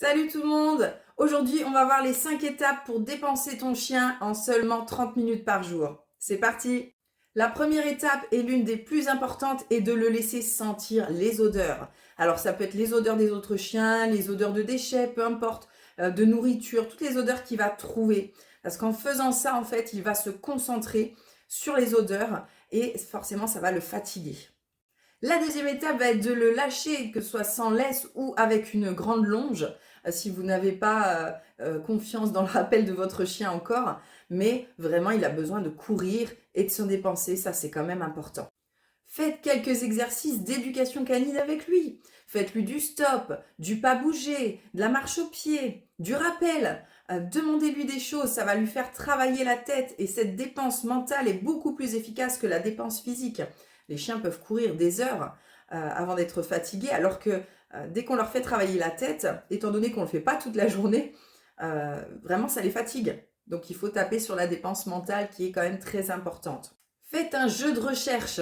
Salut tout le monde! Aujourd'hui, on va voir les 5 étapes pour dépenser ton chien en seulement 30 minutes par jour. C'est parti! La première étape est l'une des plus importantes et de le laisser sentir les odeurs. Alors ça peut être les odeurs des autres chiens, les odeurs de déchets, peu importe, de nourriture, toutes les odeurs qu'il va trouver. Parce qu'en faisant ça, en fait, il va se concentrer sur les odeurs et forcément, ça va le fatiguer. La deuxième étape va être de le lâcher, que ce soit sans laisse ou avec une grande longe, si vous n'avez pas confiance dans le rappel de votre chien encore. Mais vraiment, il a besoin de courir et de se dépenser, ça c'est quand même important. Faites quelques exercices d'éducation canine avec lui. Faites-lui du stop, du pas bouger, de la marche au pied, du rappel. Demandez-lui des choses, ça va lui faire travailler la tête et cette dépense mentale est beaucoup plus efficace que la dépense physique. Les chiens peuvent courir des heures avant d'être fatigués alors que dès qu'on leur fait travailler la tête, étant donné qu'on ne le fait pas toute la journée, vraiment ça les fatigue. Donc il faut taper sur la dépense mentale qui est quand même très importante. Faites un jeu de recherche.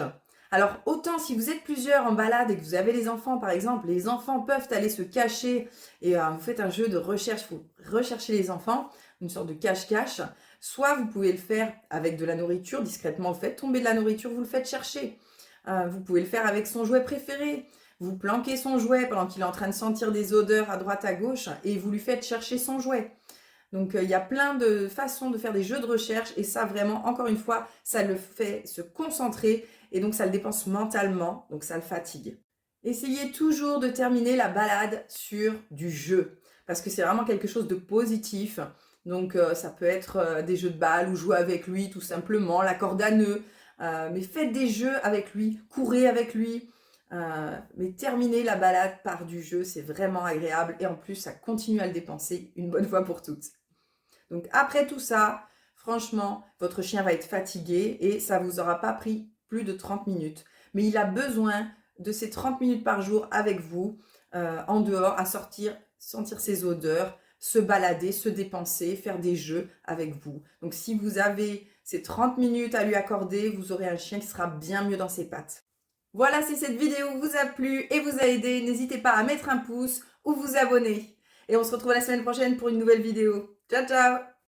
Alors autant si vous êtes plusieurs en balade et que vous avez les enfants par exemple, les enfants peuvent aller se cacher et vous faites un jeu de recherche, vous recherchez les enfants, une sorte de cache-cache. Soit vous pouvez le faire avec de la nourriture, discrètement vous faites tomber de la nourriture, vous le faites chercher. Vous pouvez le faire avec son jouet préféré. Vous planquez son jouet pendant qu'il est en train de sentir des odeurs à droite à gauche et vous lui faites chercher son jouet. Donc il y a plein de façons de faire des jeux de recherche et ça vraiment, encore une fois, ça le fait se concentrer et donc ça le dépense mentalement, donc ça le fatigue. Essayez toujours de terminer la balade sur du jeu parce que c'est vraiment quelque chose de positif. Donc ça peut être des jeux de balles ou jouer avec lui tout simplement, la corde à nœuds. Mais faites des jeux avec lui, courez avec lui. Mais terminez la balade par du jeu, c'est vraiment agréable et en plus ça continue à le dépenser une bonne fois pour toutes. Donc après tout ça, franchement, votre chien va être fatigué et ça vous aura pas pris plus de 30 minutes. Mais il a besoin de ces 30 minutes par jour avec vous, en dehors, à sortir, sentir ses odeurs, se balader, se dépenser, faire des jeux avec vous. Donc si vous avez ces 30 minutes à lui accorder, vous aurez un chien qui sera bien mieux dans ses pattes. Voilà, si cette vidéo vous a plu et vous a aidé, n'hésitez pas à mettre un pouce ou vous abonner. Et on se retrouve la semaine prochaine pour une nouvelle vidéo. Ciao, ciao!